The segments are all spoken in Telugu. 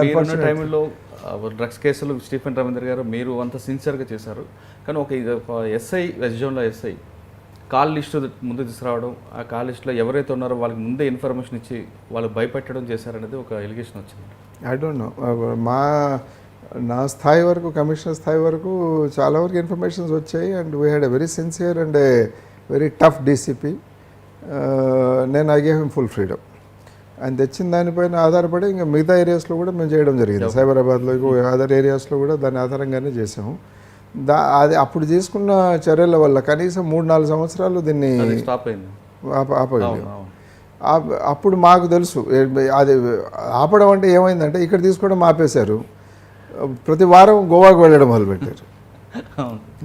మీరున్న టైంలో డ్రగ్స్ కేసులు స్టీఫెన్ రవీంద్ర గారు మీరు అంత సిన్సియర్గా చేశారు, కానీ ఒక ఎస్ఐ వెస్ట్ జోన్లో ఎస్ఐ కాల్ లిస్టు ముందు తీసుకురావడం, ఆ కాల్ లిస్టులో ఎవరైతే ఉన్నారో వాళ్ళకి ముందే ఇన్ఫర్మేషన్ ఇచ్చి వాళ్ళు భయపెట్టడం చేశారనేది ఒక ఎలిగేషన్ వచ్చింది. ఐ డోంట్ నో, నా స్థాయి వరకు, కమిషనర్ స్థాయి వరకు చాలా వరకు ఇన్ఫర్మేషన్స్ వచ్చాయి. And we had a very sincere and a very tough DCP. నేను I gave him full freedom. ఆయన తెచ్చిన దానిపైన ఆధారపడి ఇంకా మిగతా ఏరియాస్లో కూడా మేము చేయడం జరిగింది. సైబరాబాద్లో అదర్ ఏరియాస్లో కూడా దాని ఆధారంగానే చేసాము. అది అప్పుడు తీసుకున్న చర్యల వల్ల కనీసం 3-4 సంవత్సరాలు దీన్ని ఆపగలిగాం. అప్పుడు మాకు తెలుసు అది ఆపడం అంటే ఏమైందంటే, ఇక్కడ తీసుకోవడం ఆపేశారు, ప్రతి వారం గోవాకు వెళ్ళడం మొదలుపెట్టారు.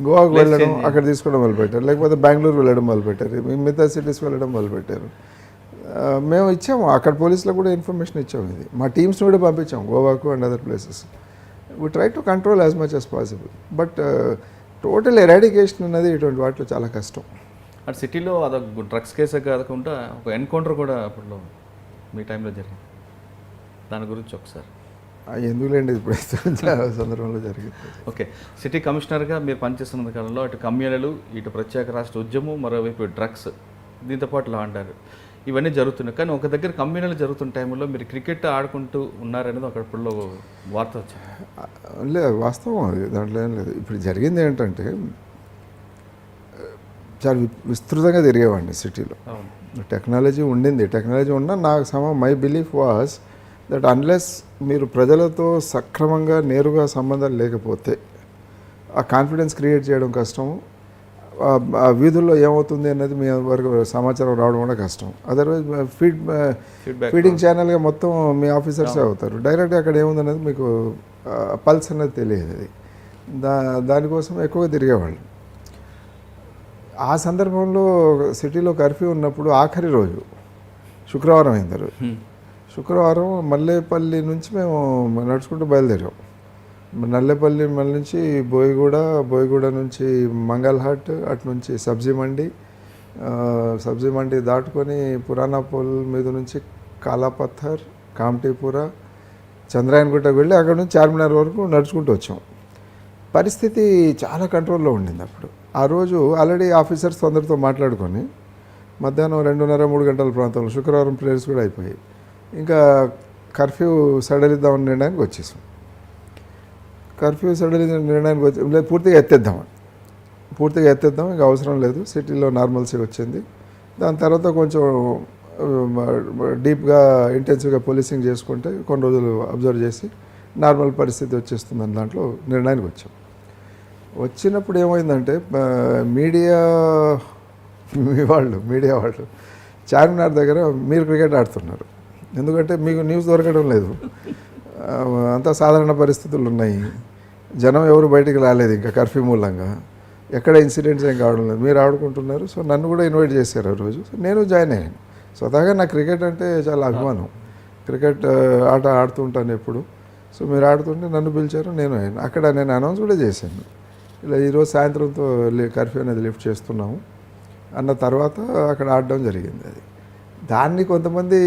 గోవాకు వెళ్ళడం, అక్కడ తీసుకోవడం మొదలుపెట్టారు, లేకపోతే బెంగళూరు వెళ్ళడం మొదలుపెట్టారు, మిగతా సిటీస్ వెళ్ళడం మొదలుపెట్టారు. మేము ఇచ్చాము, అక్కడ పోలీసులకు కూడా ఇన్ఫర్మేషన్ ఇచ్చాము. ఇది మా టీమ్స్ని కూడా పంపించాము గోవాకు and other places. We try to control as much as possible. But total eradication అనేది ఇటువంటి వాటిలో చాలా కష్టం. అటు సిటీలో అదొక డ్రగ్స్ కేసే కాకుండా ఒక ఎన్కౌంటర్ కూడా అప్పట్లో మీ టైంలో జరిగింది, దాని గురించి ఒకసారి. ఎందుకులేండి, ఇప్పుడు సందర్భంలో జరిగింది. ఓకే, సిటీ కమిషనర్గా మీరు పనిచేస్తున్న కాలంలో అటు కమ్యూనలు, ఇటు ప్రత్యేక రాష్ట్ర ఉద్యమం, మరోవైపు డ్రగ్స్, దీంతో పాటు లా అంటారు, ఇవన్నీ జరుగుతున్నాయి. కానీ ఒక దగ్గర కమ్యూనల్ జరుగుతున్న టైంలో మీరు క్రికెట్ ఆడుకుంటూ ఉన్నారనేది అక్కడప్పుడు వార్త వచ్చింది. లేదు, వాస్తవం అది, దాంట్లో ఏం లేదు. ఇప్పుడు జరిగింది ఏంటంటే, చాలా విస్తృతంగా తిరిగేవాడిని సిటీలో. టెక్నాలజీ ఉండింది, టెక్నాలజీ ఉన్నా నాకు my belief was that unless మీరు ప్రజలతో సక్రమంగా నేరుగా సంబంధాలు లేకపోతే ఆ కాన్ఫిడెన్స్ క్రియేట్ చేయడం కష్టం. ఆ వీధుల్లో ఏమవుతుంది అనేది మీ వరకు సమాచారం రావడం కూడా కష్టం. అదర్వైజ్ ఫీడింగ్ ఛానల్గా మొత్తం మీ ఆఫీసర్సే అవుతారు. డైరెక్ట్గా అక్కడ ఏముందనేది మీకు పల్స్ అనేది తెలియదు. అది దానికోసం ఎక్కువగా తిరిగేవాళ్ళు. ఆ సందర్భంలో సిటీలో కర్ఫ్యూ ఉన్నప్పుడు ఆఖరి రోజు శుక్రవారం అయింది. శుక్రవారం మల్లేపల్లి నుంచి మేము నడుచుకుంటూ బయలుదేరాం. నల్లేపల్లి మళ్ళీ నుంచి బోయిగూడ నుంచి మంగళహాట్, అటు నుంచి సబ్జీ మండి దాటుకొని పురాణా పోల్ మీద నుంచి కాలాపత్థర్, కామ్టీపుర, చంద్రాయన్గుట్టకు వెళ్ళి అక్కడ నుంచి చార్మినార్ వరకు నడుచుకుంటూ వచ్చాం. పరిస్థితి చాలా కంట్రోల్లో ఉండింది అప్పుడు. ఆ రోజు ఆల్రెడీ ఆఫీసర్స్ అందరితో మాట్లాడుకొని మధ్యాహ్నం 2:30-3 గంటల ప్రాంతంలో శుక్రవారం ప్రేయర్స్ కూడా అయిపోయాయి. ఇంకా కర్ఫ్యూ సడలిద్దామని నిర్ణయానికి వచ్చేసాం. కర్ఫ్యూ నిర్ణయానికి వచ్చి లేదు, పూర్తిగా ఎత్తేద్దాం, ఇంకా అవసరం లేదు, సిటీలో నార్మల్సీ వచ్చింది. దాని తర్వాత కొంచెం డీప్గా ఇంటెన్సివ్గా పోలీసింగ్ చేసుకుంటే కొన్ని రోజులు అబ్జర్వ్ చేసి నార్మల్ పరిస్థితి వచ్చేస్తుందని దాంట్లో నిర్ణయానికి వచ్చాం. వచ్చినప్పుడు ఏమైందంటే, మీడియా వాళ్ళు చార్మినార్ దగ్గర మీరు క్రికెట్ ఆడుతున్నారు, ఎందుకంటే మీకు న్యూస్ దొరకడం లేదు, అంతా సాధారణ పరిస్థితులు ఉన్నాయి, జనం ఎవరు బయటికి రాలేదు ఇంకా కర్ఫ్యూ మూలంగా, ఎక్కడ ఇన్సిడెంట్స్ ఏం కావడం లేదు, మీరు ఆడుకుంటున్నారు. సో నన్ను కూడా ఇన్వైట్ చేశారు ఆ రోజు. సో నేను జాయిన్ అయ్యాను. స్వతహాగా నాకు క్రికెట్ అంటే చాలా అభిమానం, క్రికెట్ ఆట ఆడుతుంటాను ఎప్పుడు. సో మీరు ఆడుతుంటే నన్ను పిలిచారు, నేను అయ్యాను. అక్కడ నేను అనౌన్స్ కూడా చేశాను, ఇలా ఈరోజు సాయంత్రంతో కర్ఫ్యూ అనేది లిఫ్ట్ చేస్తున్నాము అన్న తర్వాత అక్కడ ఆడడం జరిగింది. అది దాన్ని కొంతమంది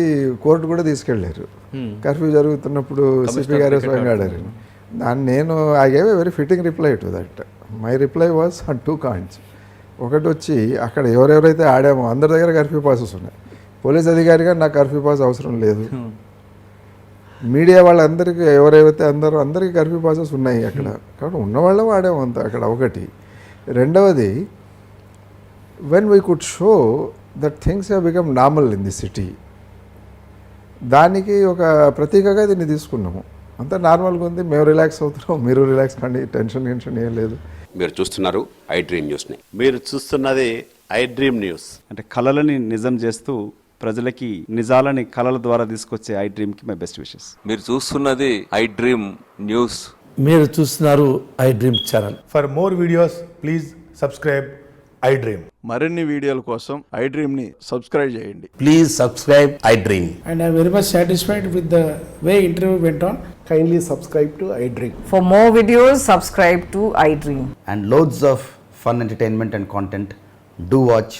కోర్టు కూడా తీసుకెళ్ళారు. కర్ఫ్యూ జరుగుతున్నప్పుడు సిపి గారే స్వయంగా ఆడారు. దాన్ని నేను I gave a very fitting reply to that. My reply was on 2 counts. ఒకటి వచ్చి, అక్కడ ఎవరెవరైతే ఆడామో అందరి దగ్గర కర్ఫ్యూ పాసెస్ ఉన్నాయి. పోలీస్ అధికారిగా నాకు కర్ఫ్యూ పాస్ అవసరం లేదు. మీడియా వాళ్ళందరికీ ఎవరైతే అందరికీ కర్ఫ్యూ పాసెస్ ఉన్నాయి అక్కడ, కాబట్టి ఉన్నవాళ్ళం ఆడాము అంతా అక్కడ. ఒకటి. రెండవది, when we could show that things have become normal in the city, దానికి ఒక ప్రతీకగా దీన్ని తీసుకున్నాము. అంతా నార్మల్గా ఉంది, మేము రిలాక్స్ అవుతున్నాం, మీరు రిలాక్స్ కండి, టెన్షన్ ఏం లేదు. మీరు చూస్తున్నారు ఐ డ్రీమ్ న్యూస్ని. మీరు చూస్తున్నది ఐ డ్రీమ్ న్యూస్. అంటే కళలని నిజం చేస్తూ ప్రజలకి నిజాలని కళల ద్వారా తీసుకొచ్చే ఐ డ్రీమ్కి మై బెస్ట్ విషెస్. మీరు చూస్తున్నది ఐ డ్రీమ్ న్యూస్. మీరు చూస్తున్నారు I dream channel. For more videos please subscribe I dream. మరిన్ని వీడియోల కోసం ఐ డ్రీమ్ని సబ్స్క్రైబ్ చేయండి. Please subscribe I dream. And I am very much satisfied with the way interview went on. Kindly subscribe to I Dream. For more videos, subscribe to I Dream. And loads of fun entertainment and content. Do watch